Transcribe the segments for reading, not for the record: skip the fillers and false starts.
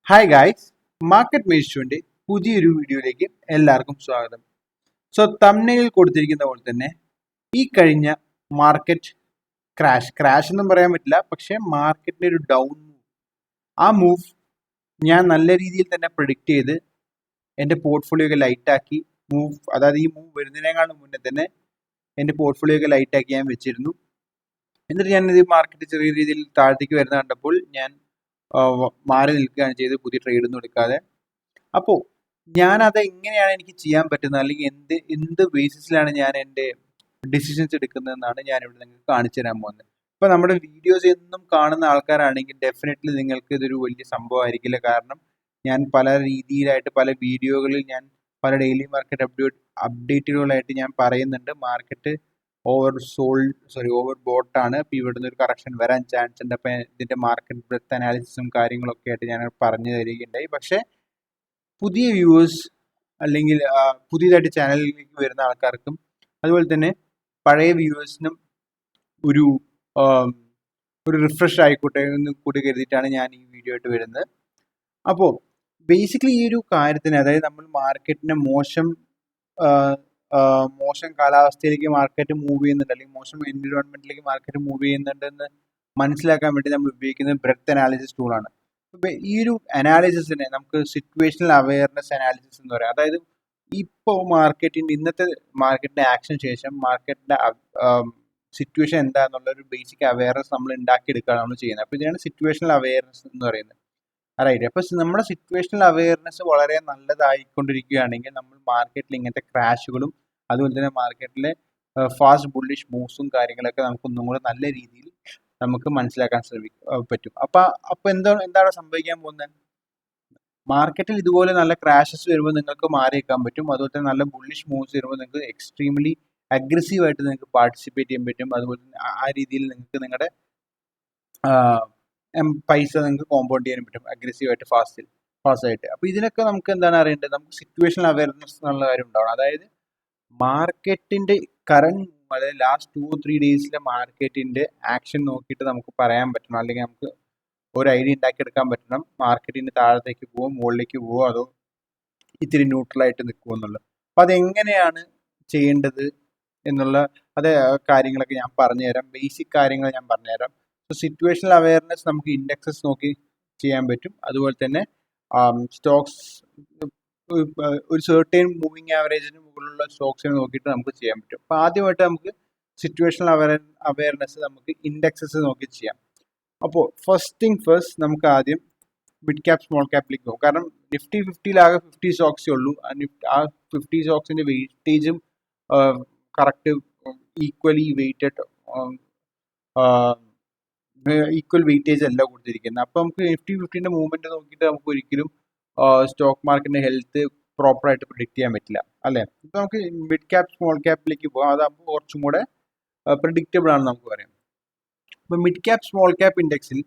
Hi guys, market മേഴ്സിന്റെ പുതിയൊരു വീഡിയോയിലേക്ക് എല്ലാവർക്കും സ്വാഗതം. സോ തംബ്നെയിൽ കൊടുത്തിരിക്കുന്ന പോലെ തന്നെ ഈ കഴിഞ്ഞ മാർക്കറ്റ് ക്രാഷ് എന്നും പറയാൻ പറ്റില്ല, പക്ഷെ മാർക്കറ്റിന്റെ ഒരു ഡൗൺ മൂവ് ഞാൻ നല്ല രീതിയിൽ തന്നെ പ്രിഡിക്റ്റ് ചെയ്ത് എൻ്റെ പോർട്ട്ഫോളിയോ ഒക്കെ ലൈറ്റാക്കി അതായത് ഈ മൂവ് വരുന്നതിനേക്കാളും മുന്നേ തന്നെ എൻ്റെ പോർട്ട്ഫോളിയോ ഒക്കെ ലൈറ്റാക്കി ഞാൻ വെച്ചിരുന്നു. എന്നിട്ട് ഞാൻ ഇത് മാർക്കറ്റ് ചെറിയ രീതിയിൽ താഴത്തേക്ക് വരുന്ന കണ്ടപ്പോൾ ഞാൻ മാറി നിൽക്കുകയാണ് ചെയ്ത്, പുതിയ ട്രേഡൊന്നും എടുക്കാതെ. അപ്പോൾ ഞാനത് എങ്ങനെയാണ് എനിക്ക് ചെയ്യാൻ പറ്റുന്നത്, അല്ലെങ്കിൽ എന്ത് ബേസിസിലാണ് ഞാൻ എൻ്റെ ഡിസിഷൻസ് എടുക്കുന്നതെന്നാണ് ഞാനിവിടെ നിങ്ങൾക്ക് കാണിച്ചു തരാൻ പോകുന്നത്. ഇപ്പോൾ നമ്മുടെ വീഡിയോസ് എന്നും കാണുന്ന ആൾക്കാരാണെങ്കിൽ ഡെഫിനറ്റ്ലി നിങ്ങൾക്ക് ഇതൊരു വലിയ സംഭവമായിരിക്കില്ല. കാരണം ഞാൻ പല രീതിയിലായിട്ട് പല വീഡിയോകളിൽ ഞാൻ പല ഡെയിലി മാർക്കറ്റ് അപ്ഡേറ്റുകളായിട്ട് ഞാൻ പറയുന്നുണ്ട് മാർക്കറ്റ് ഓവർ ബോട്ടാണ്. അപ്പോൾ ഇവിടുന്ന് ഒരു കറക്ഷൻ വരാൻ ചാൻസ് ഉണ്ട്. അപ്പം ഇതിൻ്റെ മാർക്കറ്റ് ബ്രെത്ത് അനാലിസിസും കാര്യങ്ങളൊക്കെ ആയിട്ട് ഞാൻ പറഞ്ഞു തരികയുണ്ടായി. പക്ഷേ പുതിയ വ്യൂവേഴ്സ് അല്ലെങ്കിൽ പുതിയതായിട്ട് ചാനലിലേക്ക് വരുന്ന ആൾക്കാർക്കും അതുപോലെ തന്നെ പഴയ വ്യൂവേഴ്സിനും ഒരു റിഫ്രഷ് ആയിക്കോട്ടെ എന്ന് കൂടി കരുതിയിട്ടാണ് ഞാൻ ഈ വീഡിയോ ആയിട്ട് വരുന്നത്. അപ്പോൾ ബേസിക്കലി ഈ ഒരു കാര്യത്തിന്, അതായത് നമ്മൾ മാർക്കറ്റിനെ മോശം കാലാവസ്ഥയിലേക്ക് മാർക്കറ്റ് മൂവ് ചെയ്യുന്നുണ്ട്, അല്ലെങ്കിൽ മോശം എൻവിറോൺമെന്റിലേക്ക് മാർക്കറ്റ് മൂവ് ചെയ്യുന്നുണ്ട് എന്ന് മനസ്സിലാക്കാൻ വേണ്ടി നമ്മൾ ഉപയോഗിക്കുന്നത് ബ്രെത്ത് അനാലിസിസ് ടൂളാണ്. ഈ ഒരു അനാലിസിസിനെ നമുക്ക് സിറ്റുവേഷണൽ അവയർനെസ് അനാലിസിസ് എന്ന് പറയാം. അതായത് ഇപ്പോൾ ഇന്നത്തെ മാർക്കറ്റിന്റെ ആക്ഷൻ ശേഷം മാർക്കറ്റിന്റെ സിറ്റുവേഷൻ എന്താന്നുള്ള ഒരു ബേസിക് അവയർനെസ് നമ്മൾ ഉണ്ടാക്കിയെടുക്കുകയാണ് നമ്മൾ ചെയ്യുന്നത്. അപ്പോൾ ഇതിനാണ് സിറ്റുവേഷണൽ അവയർനെസ് എന്ന് പറയുന്നത്. റൈറ്റ്. അപ്പോൾ നമ്മുടെ സിറ്റുവേഷണൽ അവയർനെസ് വളരെ നല്ലതായിക്കൊണ്ടിരിക്കുകയാണെങ്കിൽ നമ്മൾ മാർക്കറ്റിൽ ഇങ്ങനത്തെ ക്രാഷുകളും അതുപോലെ തന്നെ മാർക്കറ്റിലെ ഫാസ്റ്റ് ബുള്ളിഷ് മൂവ്സും കാര്യങ്ങളൊക്കെ നമുക്ക് ഒന്നും കൂടെ നല്ല രീതിയിൽ നമുക്ക് മനസ്സിലാക്കാൻ പറ്റും. അപ്പോൾ എന്താണ് സംഭവിക്കാൻ പോകുന്നത്? മാർക്കറ്റിൽ ഇതുപോലെ നല്ല ക്രാഷസ് വരുമ്പോൾ നിങ്ങൾക്ക് മാറി നിൽക്കാൻ പറ്റും. അതുപോലെ തന്നെ നല്ല ബുള്ളിഷ് മൂവ്സ് വരുമ്പോൾ നിങ്ങൾക്ക് എക്സ്ട്രീംലി അഗ്രസീവായിട്ട് നിങ്ങൾക്ക് പാർട്ടിസിപ്പേറ്റ് ചെയ്യാൻ പറ്റും. അതുപോലെ തന്നെ ആ രീതിയിൽ നിങ്ങൾക്ക് നിങ്ങളുടെ പൈസ നിങ്ങൾക്ക് കോമ്പൗണ്ട് ചെയ്യാൻ പറ്റും അഗ്രസീവായിട്ട് ഫാസ്റ്റായിട്ട്. അപ്പോൾ ഇതിനൊക്കെ നമുക്ക് എന്താണ് അറിയേണ്ടത്? നമുക്ക് സിറ്റുവേഷണൽ അവയർനെസ് എന്നുള്ള കാര്യം ഉണ്ടാവണം. അതായത് മാർക്കറ്റിന്റെ അതായത് ലാസ്റ്റ് 2-3 ഡേയ്സിലെ മാർക്കറ്റിന്റെ ആക്ഷൻ നോക്കിയിട്ട് നമുക്ക് പറയാൻ പറ്റണം, അല്ലെങ്കിൽ നമുക്ക് ഒരു ഐഡിയ ഉണ്ടാക്കിയെടുക്കാൻ പറ്റണം മാർക്കറ്റിന് താഴത്തേക്ക് പോവോ മുകളിലേക്ക് പോവോ അതോ ഇത്തിരി ന്യൂട്രലായിട്ട് നിൽക്കുമോ എന്നുള്ളത്. അപ്പോൾ അതെങ്ങനെയാണ് ചെയ്യേണ്ടത് എന്നുള്ള കാര്യങ്ങളൊക്കെ ഞാൻ പറഞ്ഞുതരാം. ബേസിക് കാര്യങ്ങൾ ഞാൻ പറഞ്ഞുതരാം. സോ സിറ്റുവേഷണൽ അവയർനെസ് നമുക്ക് ഇൻഡെക്സസ് നോക്കി ചെയ്യാൻ പറ്റും. അതുപോലെ തന്നെ സ്റ്റോക്സ് ഒരു സെർട്ടൈൻ മൂവിങ് ആവറേജിന് മുകളിലുള്ള സ്റ്റോക്സിനെ നോക്കിയിട്ട് നമുക്ക് ചെയ്യാൻ പറ്റും. അപ്പോൾ ആദ്യമായിട്ട് നമുക്ക് സിറ്റുവേഷണൽ അവയർനെസ് നമുക്ക് ഇൻഡെക്സസ് നോക്കി ചെയ്യാം. അപ്പോൾ ഫസ്റ്റ് നമുക്ക് ആദ്യം മിഡ് ക്യാപ് സ്മോൾ ക്യാപ്പിലേക്ക് പോകും. കാരണം നിഫ്റ്റി 50-ലാകെ 50 സ്റ്റോക്സേ ഉള്ളൂ. ആ 50 സ്റ്റോക്സിന്റെ വെയിറ്റേജും കറക്റ്റ് ഈക്വൽ വെയിറ്റേജ് അല്ല കൊടുത്തിരിക്കുന്നത്. അപ്പോൾ നമുക്ക് നിഫ്റ്റി 50ന്റെ മൂവ്മെന്റ് നോക്കിയിട്ട് നമുക്ക് ഒരിക്കലും സ്റ്റോക്ക് മാർക്കറ്റിന്റെ ഹെൽത്ത് പ്രോപ്പറായിട്ട് പ്രിഡിക്റ്റ് ചെയ്യാൻ പറ്റില്ല, അല്ലേ? ഇപ്പൊ നമുക്ക് മിഡ് ക്യാപ് സ്മോൾ ക്യാപ്പിലേക്ക് പോകാം. അതാകുമ്പോൾ കുറച്ചും കൂടെ പ്രിഡിക്റ്റബിൾ ആണ് നമുക്ക് പറയാം. ഇപ്പൊ മിഡ് ക്യാപ് സ്മോൾ ക്യാപ് ഇൻഡെക്സിൽ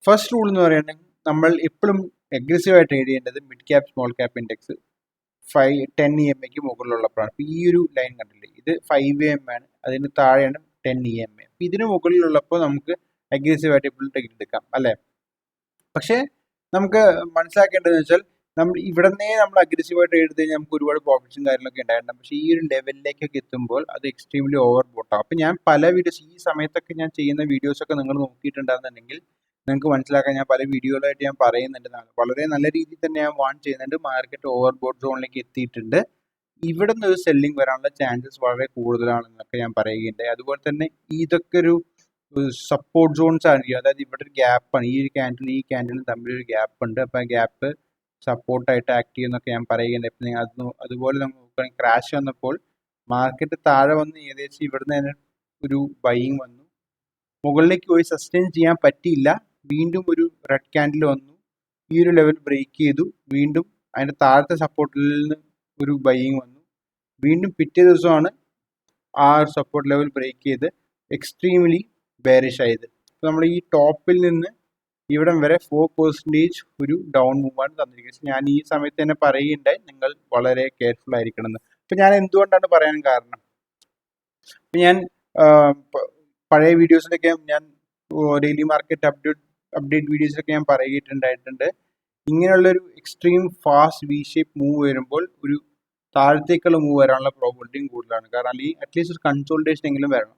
ഫസ്റ്റ് റൂൾ എന്ന് പറയുന്നത് നമ്മൾ എപ്പോഴും അഗ്രസീവായിട്ട് ട്രേഡ് ചെയ്യേണ്ടത് mid cap small cap index 10 EMAക്ക് മുകളിലുള്ളപ്പോഴാണ്. ഇപ്പൊ ഈ ഒരു ലൈൻ കണ്ടില്ലേ, ഇത് 5 EMA ആണ്, അതിന് താഴെയാണ് 10 EMA. അപ്പൊ ഇതിന് മുകളിലുള്ളപ്പോൾ നമുക്ക് അഗ്രസീവായിട്ട് എപ്പോഴും ട്രേഡ് എടുക്കാം, അല്ലേ? പക്ഷേ നമുക്ക് മനസ്സിലാക്കേണ്ടതെന്ന് വെച്ചാൽ നമ്മൾ അഗ്രസീവായിട്ട് ട്രേഡ് ചെയ്ത് കഴിഞ്ഞാൽ നമുക്ക് ഒരുപാട് പ്രോഫിറ്റ്സും കാര്യങ്ങളൊക്കെ ഉണ്ടായിട്ടുണ്ട്. പക്ഷേ ഈ ഒരു ലെവലിലേക്കൊക്കെ എത്തുമ്പോൾ അത് എക്സ്ട്രീംലി ഓവർ ബോട്ടാകും. അപ്പം ഞാൻ പല വീഡിയോസ് ഈ സമയത്തൊക്കെ ഞാൻ ചെയ്യുന്ന വീഡിയോസൊക്കെ നിങ്ങൾ നോക്കിയിട്ടുണ്ടാകുന്നുണ്ടെങ്കിൽ നിങ്ങൾക്ക് മനസ്സിലാക്കാൻ ഞാൻ പല വീഡിയോകളായിട്ട് ഞാൻ പറയുന്നുണ്ട്. വളരെ നല്ല രീതിയിൽ തന്നെ ഞാൻ വാൺ ചെയ്യുന്നുണ്ട്. മാർക്കറ്റ് ഓവർ ബോട്ട് സോണിലേക്ക് എത്തിയിട്ടുണ്ട്. ഇവിടെ നിന്ന് ഒരു സെല്ലിംഗ് വരാനുള്ള ചാൻസസ് വളരെ കൂടുതലാണെന്നൊക്കെ ഞാൻ പറയുകയുണ്ടായി. അതുപോലെ തന്നെ ഇതൊക്കെ ഒരു സപ്പോർട്ട് സോൺസ് ആയിരിക്കും. അതായത് ഇവിടെ ഒരു ഗ്യാപ്പാണ്, ഈ ക്യാൻഡിലും തമ്മിലൊരു ഗ്യാപ്പ് ഉണ്ട്. അപ്പം ആ ഗ്യാപ്പ് സപ്പോർട്ടായിട്ട് ആക്ട് ചെയ്യുന്നൊക്കെ ഞാൻ പറയുകയുണ്ടായി. അപ്പം അതുപോലെ നമ്മൾ നോക്കുകയാണെങ്കിൽ ക്രാഷ് വന്നപ്പോൾ മാർക്കറ്റ് താഴെ വന്ന് ഏകദേശം ഇവിടുന്ന് തന്നെ ഒരു ബൈയിങ് വന്നു, മുകളിലേക്ക് പോയി സസ്റ്റെയിൻ ചെയ്യാൻ പറ്റിയില്ല. വീണ്ടും ഒരു റെഡ് ക്യാൻഡിൽ വന്നു, ഈ ഒരു ലെവൽ ബ്രേക്ക് ചെയ്തു, വീണ്ടും അതിൻ്റെ താഴത്തെ സപ്പോർട്ടിൽ നിന്ന് ഒരു ബൈയിങ് വന്നു, വീണ്ടും പിറ്റേ ദിവസമാണ് ആ സപ്പോർട്ട് ലെവൽ ബ്രേക്ക് ചെയ്ത് എക്സ്ട്രീംലി ബെയറിഷ് ആയത്. അപ്പോൾ നമ്മൾ ഈ ടോപ്പിൽ നിന്ന് ഇവിടം വരെ 4% ഒരു ഡൗൺ മൂവാണ് തന്നിരിക്കുന്നത്. ഞാൻ ഈ സമയത്ത് തന്നെ പറയുകയുണ്ടായി നിങ്ങൾ വളരെ കെയർഫുൾ ആയിരിക്കണം എന്ന്. അപ്പം ഞാൻ എന്തുകൊണ്ടാണ് പറയാൻ കാരണം, ഞാൻ പഴയ വീഡിയോസിലൊക്കെ ഞാൻ ഡെയിലി മാർക്കറ്റ് അപ്ഡേറ്റ് വീഡിയോസിലൊക്കെ ഞാൻ പറയുകയുണ്ടായിട്ടുണ്ട്. ഇങ്ങനെയുള്ളൊരു extreme fast we shape move വരുമ്പോൾ ഒരു താഴത്തേക്കുള്ള മൂവ് വരാനുള്ള പ്രോബിലിറ്റിയും കൂടുതലാണ്. കാരണം അല്ലെങ്കിൽ അറ്റ്ലീസ്റ്റ് ഒരു കൺസോൾട്ടേഷൻ എങ്കിലും വരണം,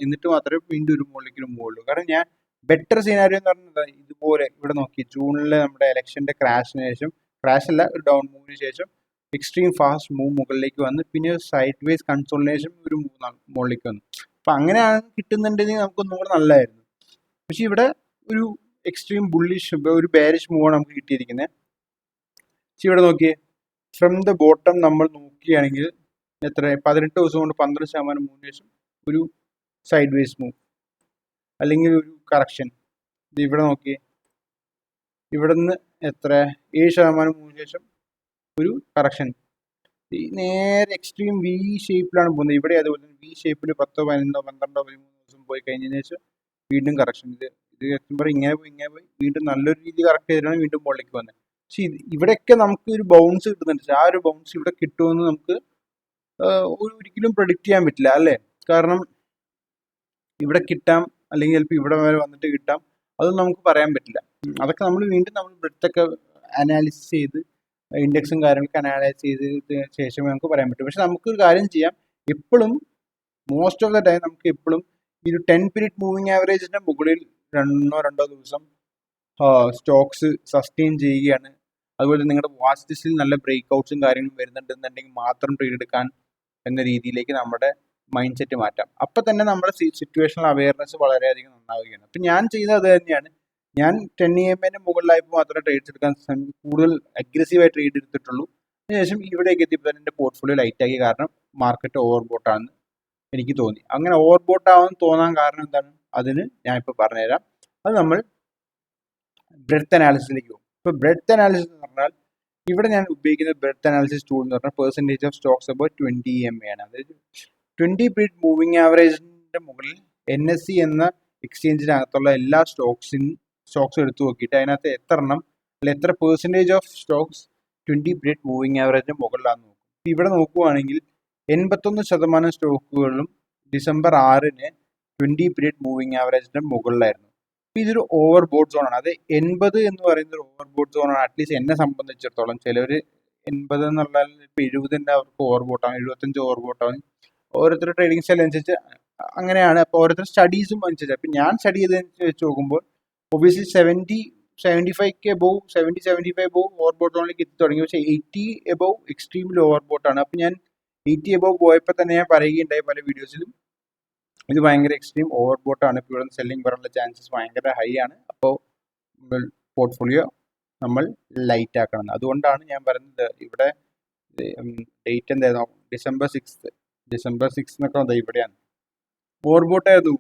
എന്നിട്ട് മാത്രമേ വീണ്ടും ഒരു മുകളിലേക്ക് മൂവ് ഉള്ളൂ. കാരണം ഞാൻ ബെറ്റർ സിനാരിയോ എന്ന് പറഞ്ഞത് ഇതുപോലെ ഇവിടെ നോക്കി ജൂണിലെ നമ്മുടെ ഇലക്ഷന്റെ ക്രാഷിന് ശേഷം, ക്രാഷ് അല്ല ഒരു ഡൗൺ മൂവിന് ശേഷം എക്സ്ട്രീം ഫാസ്റ്റ് മൂവ് മുകളിലേക്ക് വന്ന് പിന്നെ സൈഡ് വേസ് കൺസോൾട്ടേഷൻ ഒരു മൂവ് മുകളിലേക്ക് വന്നു. അപ്പൊ അങ്ങനെയാണ് കിട്ടുന്നുണ്ടെങ്കിൽ നമുക്ക് ഒന്നും കൂടെ നല്ലതായിരുന്നു. പക്ഷെ ഇവിടെ ഒരു എക്സ്ട്രീം ബുള്ളിഷ് ഒരു ബെയറിഷ് മൂവാണ് നമുക്ക് കിട്ടിയിരിക്കുന്നത്. പക്ഷെ ഇവിടെ നോക്കിയേ, ഫ്രം ദ ബോട്ടം നമ്മൾ നോക്കുകയാണെങ്കിൽ എത്ര 18 ദിവസം കൊണ്ട് 12% മൂവിന് ശേഷം ഒരു സൈഡ് വേസ് മൂവ് അല്ലെങ്കിൽ ഒരു കറക്ഷൻ. ഇത് ഇവിടെ നോക്കിയേ, ഇവിടെ നിന്ന് എത്ര 7% മൂവിന് ശേഷം ഒരു കറക്ഷൻ. നേരെ എക്സ്ട്രീം വി ഷേപ്പിലാണ് പോകുന്നത്. ഇവിടെ അതുപോലെ തന്നെ വി ഷേപ്പിൽ 10, 11, 12, 13 ദിവസം പോയി കഴിഞ്ഞതിന് ശേഷം വീണ്ടും കറക്ഷൻ. ഇത് എത്തുമ്പോൾ ഇങ്ങനെ പോയി വീണ്ടും നല്ലൊരു രീതി കറക്റ്റ് ചെയ്തിട്ടാണ് വീണ്ടും മുകളിലേക്ക് വന്നത്. പക്ഷെ ഇവിടെയൊക്കെ നമുക്ക് ഒരു ബൗൺസ് കിട്ടുന്നുണ്ട്. ആ ഒരു ബൗൺസ് ഇവിടെ കിട്ടുമെന്ന് നമുക്ക് ഒരിക്കലും പ്രഡിക്റ്റ് ചെയ്യാൻ പറ്റില്ല അല്ലേ? കാരണം ഇവിടെ കിട്ടാം, അല്ലെങ്കിൽ ചിലപ്പോൾ ഇവിടെ വരെ വന്നിട്ട് കിട്ടാം, അതൊന്നും നമുക്ക് പറയാൻ പറ്റില്ല. അതൊക്കെ നമ്മൾ വീണ്ടും ബ്രെഡ്ത്തൊക്കെ അനാലിസിസ് ചെയ്ത് ഇൻഡെക്സും കാര്യങ്ങളൊക്കെ അനാലൈസ് ചെയ്ത് ശേഷമേ നമുക്ക് പറയാൻ പറ്റും. പക്ഷെ നമുക്കൊരു കാര്യം ചെയ്യാം, എപ്പോഴും മോസ്റ്റ് ഓഫ് ദ ടൈം നമുക്ക് എപ്പോഴും ഈ ഒരു 10 പീരീഡ് മൂവിങ് ആവറേജിന്റെ മുകളിൽ രണ്ടോ ദിവസം സ്റ്റോക്സ് സസ്റ്റെയിൻ ചെയ്യുകയാണ്, അതുപോലെ നിങ്ങളുടെ വാച്ച് ലിസ്റ്റിൽ നല്ല ബ്രേക്ക് ഔട്ട്സും കാര്യങ്ങളും വരുന്നുണ്ടെന്നുണ്ടെങ്കിൽ മാത്രം ട്രേഡ് എടുക്കാൻ എന്ന രീതിയിലേക്ക് നമ്മുടെ മൈൻഡ് സെറ്റ് മാറ്റാം. അപ്പം തന്നെ നമ്മുടെ സിറ്റുവേഷണൽ അവയർനെസ് വളരെയധികം നന്നാവുകയാണ്. അപ്പം ഞാൻ ചെയ്തത് അത് തന്നെയാണ്. ഞാൻ 10 EMA മുകളിലായപ്പോൾ മാത്രമേ ട്രേഡ്സ് എടുക്കാൻ കൂടുതൽ അഗ്രസീവായി ട്രേഡ് എടുത്തിട്ടുള്ളൂ. അതിനുശേഷം ഇവിടേക്ക് എത്തിയപ്പോൾ എൻ്റെ പോർട്ട്ഫോളിയോ ലൈറ്റാക്കി. കാരണം മാർക്കറ്റ് ഓവർ ബോട്ടാണെന്ന് എനിക്ക് തോന്നി. അങ്ങനെ ഓവർ ബോട്ട് ആവാൻ തോന്നാൻ കാരണം എന്താണ്, അതിന് ഞാനിപ്പോൾ പറഞ്ഞുതരാം. അത് നമ്മൾ ബ്രെഡ്ത്ത് അനാലിസിസിലേക്ക് പോകും. ഇപ്പോൾ ബ്രെഡ്ത്ത് അനാലിസിസ് എന്ന് പറഞ്ഞാൽ ഇവിടെ ഞാൻ ഉപയോഗിക്കുന്ന ബ്രെഡ്ത്ത് അനാലിസിസ് ടൂൾ എന്ന് പറഞ്ഞാൽ percentage of Stokes about 20 EMA ആണ്. അതായത് 20 പീരീഡ് മൂവിങ് ആവറേജിന്റെ മുകളിൽ NSE എന്ന എക്സ്ചേഞ്ചിനകത്തുള്ള എല്ലാ സ്റ്റോക്സ് എടുത്തു നോക്കിയിട്ട് അതിനകത്ത് എത്ര എണ്ണം അല്ലെ എത്ര percentage of stocks 20 period moving ആവറേജിന് മുകളിലാണെന്ന് നോക്കും. ഇവിടെ നോക്കുവാണെങ്കിൽ 81% സ്റ്റോക്കുകളും ഡിസംബർ 6-ന് 20 പീരീഡ് മൂവിങ് ആവറേജിന്റെ മുകളിലായിരുന്നു. അപ്പോൾ ഇതൊരു ഓവർ ബോട്ട് സോൺ ആണ്. അത് 80 എന്ന് പറയുന്ന ഒരു ഓവർ ബോട്ട് സോൺ ആണ്. അറ്റ്ലീസ്റ്റ് എന്നെ സംബന്ധിച്ചിടത്തോളം. ചിലർ 80 എന്നുള്ള ഇപ്പോൾ 70 അവർക്ക് ഓവർ ബോട്ടാവും, 75 ഓവർ ബോട്ടാവും. ഓരോരുത്തരുടെ ട്രേഡിംഗ് സ്റ്റൈൽ അനുസരിച്ച് അങ്ങനെയാണ്. അപ്പോൾ ഓരോരുത്തർ സ്റ്റഡീസും അനുസരിച്ച്. അപ്പം ഞാൻ സ്റ്റഡി ചെയ്തതനുസരിച്ച് വെച്ച് നോക്കുമ്പോൾ ഒബിയസ്ലി 75 എബോവ് ഓവർ ബോട്ട് സോണിലേക്ക് എത്തി തുടങ്ങി. പക്ഷേ 80 എബോവ് എക്സ്ട്രീമിൽ ഓവർ ബോട്ടാണ്. അപ്പം ഞാൻ 80 എബോവ് പോയപ്പോൾ തന്നെ ഞാൻ പറയുകയുണ്ടായി പല വീഡിയോസിലും, ഇത് ഭയങ്കര എക്സ്ട്രീം ഓവർ ബോട്ടാണ്. ഇപ്പോൾ ഇവിടെ സെല്ലിംഗ് വരാനുള്ള ചാൻസസ് ഭയങ്കര ഹൈ ആണ്. അപ്പോൾ പോർട്ട്ഫോളിയോ നമ്മൾ ലൈറ്റ് ആക്കണം. അതുകൊണ്ടാണ് ഞാൻ പറയുന്നത് ഇവിടെ ഡേറ്റ് എന്തായിരുന്നു, ഡിസംബർ 6 എന്നൊക്കെ വന്നത് ഇവിടെയാണ്. ഓവർ ബോട്ടായിരുന്നു.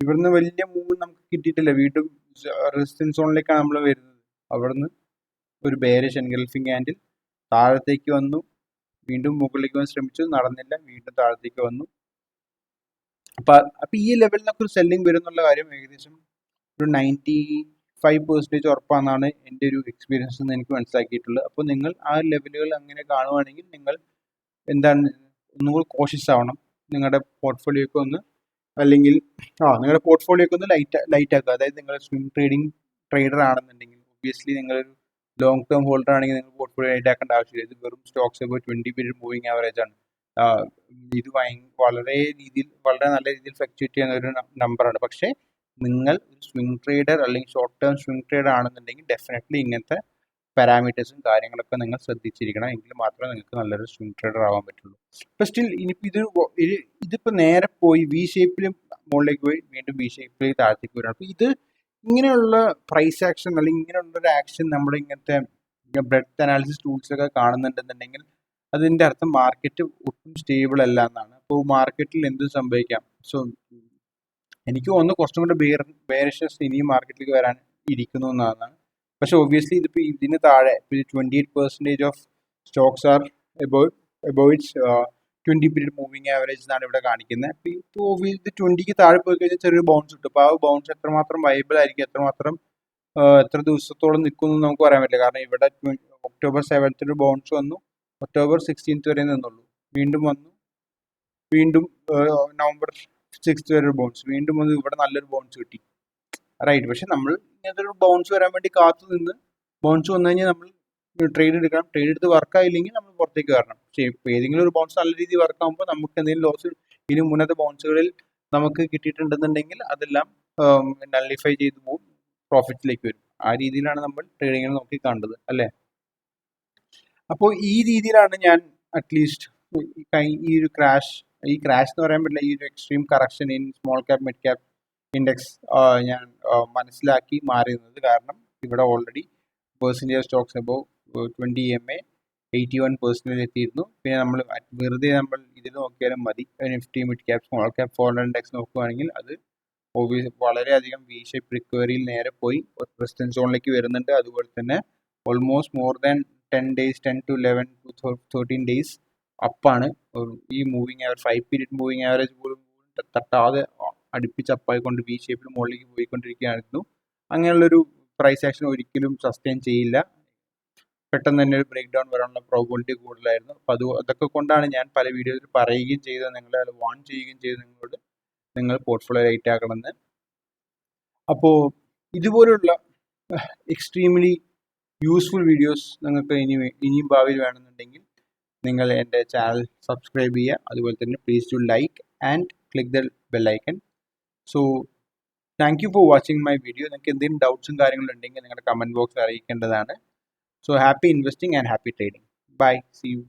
ഇവിടുന്ന് വലിയ മൂവ് നമുക്ക് കിട്ടിയിട്ടില്ല. വീണ്ടും റെസിസ്റ്റൻസ് സോണിലേക്കാണ് നമ്മൾ വരുന്നത്. അവിടുന്ന് ഒരു ബെയറിഷ് എൻഗൾഫിംഗ് ക്യാൻഡിൽ താഴത്തേക്ക് വന്നു, വീണ്ടും മുകളിലേക്ക് വന്ന് ശ്രമിച്ചു, നടന്നില്ല, വീണ്ടും താഴത്തേക്ക് വന്നു. അപ്പം ഈ ലെവലിനൊക്കെ ഒരു സെല്ലിംഗ് വരും എന്നുള്ള കാര്യം ഏകദേശം ഒരു 95% ഉറപ്പാണെന്നാണ് എൻ്റെ ഒരു എക്സ്പീരിയൻസ് എന്ന് എനിക്ക് മനസ്സിലാക്കിയിട്ടുള്ളത്. അപ്പോൾ നിങ്ങൾ ആ ലെവലുകൾ അങ്ങനെ കാണുവാണെങ്കിൽ നിങ്ങൾ എന്താണ് ഒന്നുകൂടി കോഷ്യസ് ആവണം. നിങ്ങളുടെ പോർട്ട്ഫോളിയോക്ക് ഒന്ന് അല്ലെങ്കിൽ നിങ്ങളുടെ പോർട്ട്ഫോളിയോക്ക് ഒന്ന് ലൈറ്റ് ആക്കുക. അതായത് നിങ്ങൾ സ്വിംഗ് ട്രേഡർ ആണെന്നുണ്ടെങ്കിൽ ഒബ്വിയസ്ലി നിങ്ങളൊരു ലോങ് ടേം ഹോൾഡർ ആണെങ്കിൽ നിങ്ങൾ പോർട്ട്ഫോളിയോ ലൈറ്റ് ആക്കേണ്ട ആവശ്യമില്ല. ഇത് വെറും സ്റ്റോക്സ് ഇപ്പോൾ 20 പീരീഡ് മൂവിങ് ആവറേജ് ആണ്. ഇത് വളരെ നല്ല രീതിയിൽ ഫ്ലക്ച്വേറ്റ് ചെയ്യുന്ന ഒരു നമ്പറാണ്. പക്ഷേ നിങ്ങൾ ഒരു സ്വിംഗ് ട്രേഡർ അല്ലെങ്കിൽ ഷോർട്ട് ടേം സ്വിംഗ് ട്രേഡർ ആണെന്നുണ്ടെങ്കിൽ ഡെഫിനറ്റ്ലി ഇങ്ങനത്തെ പാരാമീറ്റേഴ്സും കാര്യങ്ങളൊക്കെ നിങ്ങൾ ശ്രദ്ധിച്ചിരിക്കണം. എങ്കിൽ മാത്രമേ നിങ്ങൾക്ക് നല്ലൊരു സ്വിംഗ് ട്രേഡർ ആവാൻ പറ്റുള്ളൂ. ഇപ്പോൾ സ്റ്റിൽ ഇനിയിപ്പോൾ ഇതിപ്പോൾ നേരെ പോയി വി ഷേപ്പിൽ മുകളിലേക്ക് പോയി വീണ്ടും വി ഷേപ്പിലേക്ക് താഴത്തേക്ക് വരികയാണ്. അപ്പോൾ ഇത് ഇങ്ങനെയുള്ള പ്രൈസ് ആക്ഷൻ അല്ലെങ്കിൽ ഇങ്ങനെയുള്ളൊരു ആക്ഷൻ നമ്മുടെ ഇങ്ങനത്തെ ബ്രെഡ്ത്ത് അനാലിസിസ് ടൂൾസൊക്കെ കാണുന്നുണ്ടെന്നുണ്ടെങ്കിൽ അതിൻ്റെ അർത്ഥം മാർക്കറ്റ് ഒട്ടും സ്റ്റേബിൾ അല്ല എന്നാണ്. അപ്പോൾ മാർക്കറ്റിൽ എന്തും സംഭവിക്കാം. സോ എനിക്ക് തോന്നുന്നു കുറച്ചും കൂടെ ബെയറിഷ്നസ് ഇനിയും മാർക്കറ്റിലേക്ക് വരാൻ ഇരിക്കുന്നു എന്നാണ്. പക്ഷെ ഒബ്വിയസ്ലി ഇതിപ്പോൾ ഇതിന് താഴെ 28% of stocks are above its 20 period moving average എന്നാണ് ഇവിടെ കാണിക്കുന്നത്. ഇപ്പോൾ ഇത് 20ക്ക് താഴെ പോയി കഴിഞ്ഞാൽ ചെറിയൊരു ബൗൺസ് കിട്ടും. അപ്പോൾ ആ ബൗൺസ് എത്രമാത്രം വൈബിൾ ആയിരിക്കും, എത്ര ദിവസത്തോളം നിൽക്കുന്നു നമുക്ക് പറയാൻ പറ്റില്ല. കാരണം ഇവിടെ ഒക്ടോബർ 7th ഒരു ബൗൺസ് വന്നു, ഒക്ടോബർ 16th വരെ നിന്നുള്ളൂ, വീണ്ടും വന്നു, വീണ്ടും നവംബർ 6th വരെ ഒരു ബൗൺസ്, വീണ്ടും വന്നു, ഇവിടെ നല്ലൊരു ബൗൺസ് കിട്ടി. റൈറ്റ്. പക്ഷെ നമ്മൾ ഇങ്ങനത്തെ ഒരു ബൗൺസ് വരാൻ വേണ്ടി കാത്തു നിന്ന് ബൗൺസ് വന്നു കഴിഞ്ഞാൽ നമ്മൾ ട്രേഡ് എടുക്കണം. ട്രേഡ് എടുത്ത് വർക്ക് ആയില്ലെങ്കിൽ നമ്മൾ പുറത്തേക്ക് വരണം. പക്ഷേ ഏതെങ്കിലും ഒരു ബൗൺസ് നല്ല രീതിയിൽ വർക്ക് ആകുമ്പോൾ നമുക്ക് എന്തെങ്കിലും ലോസ് ഇതിന് മുന്നത്തെ ബൗൺസുകളിൽ നമുക്ക് കിട്ടിയിട്ടുണ്ടെന്നുണ്ടെങ്കിൽ അതെല്ലാം നള്ളിഫൈ ചെയ്ത് പോകും, പ്രോഫിറ്റിലേക്ക് വരും. ആ രീതിയിലാണ് നമ്മൾ ട്രേഡിങ്ങിൽ നോക്കി കണ്ടത് അല്ലേ. അപ്പോൾ ഈ രീതിയിലാണ് ഞാൻ അറ്റ്ലീസ്റ്റ് ഈ ഒരു ക്രാഷ് എന്ന് പറയാൻ പറ്റില്ല, ഈ ഒരു extreme correction in small cap mid cap index ഞാൻ മനസ്സിലാക്കി മാറിയിരുന്നത്. കാരണം ഇവിടെ already percentage stocks above 20 EMA 81% എത്തിയിരുന്നു. പിന്നെ നമ്മൾ വെറുതെ നമ്മൾ ഇതിൽ നോക്കിയാലും മതി. Nifty mid cap small cap 400 index നോക്കുകയാണെങ്കിൽ അത് വളരെയധികം വി ഷേപ്പ് റിക്കവറിയിൽ നേരെ പോയി റെസിസ്റ്റൻസ് സോണിലേക്ക് വരുന്നുണ്ട്. അതുപോലെ തന്നെ almost more than 10 days 10 to 11 to 13 days അപ്പാണ്. ഈ moving average 5 period moving average പോലും തട്ടാതെ അടുപ്പിച്ച് അപ്പായിക്കൊണ്ട് വി ഷേപ്പിൽ മുകളിലേക്ക് പോയിക്കൊണ്ടിരിക്കുകയായിരുന്നു. അങ്ങനെയുള്ളൊരു പ്രൈസ് ആക്ഷൻ ഒരിക്കലും സസ്റ്റെയിൻ ചെയ്യില്ല. പെട്ടെന്ന് തന്നെ ഒരു ബ്രേക്ക് ഡൗൺ വരാനുള്ള പ്രോബിലിറ്റി കൂടുതലായിരുന്നു. അപ്പോൾ അതൊക്കെ കൊണ്ടാണ് ഞാൻ പല വീഡിയോയിൽ പറയുകയും ചെയ്തത്, നിങ്ങളെ അത് വാൺ ചെയ്യുകയും ചെയ്തത് നിങ്ങളോട്, നിങ്ങൾ പോർട്ട്ഫോളിയോ റൈറ്റ് ആക്കണമെന്ന്. അപ്പോൾ ഇതുപോലുള്ള എക്സ്ട്രീംലി യൂസ്ഫുൾ വീഡിയോസ് നിങ്ങൾക്ക് ഇനിയും ഭാവിയിൽ വേണമെന്നുണ്ടെങ്കിൽ നിങ്ങൾ എൻ്റെ ചാനൽ സബ്സ്ക്രൈബ് ചെയ്യുക. അതുപോലെ തന്നെ please to like and click the bell icon. So thank you for watching my video. നിങ്ങൾക്ക് എന്തെങ്കിലും ഡൗട്ട്സും കാര്യങ്ങളും ഉണ്ടെങ്കിൽ നിങ്ങളുടെ കമൻറ്റ് ബോക്സിൽ അറിയിക്കേണ്ടതാണ്. So happy investing and happy trading. Bye. See you.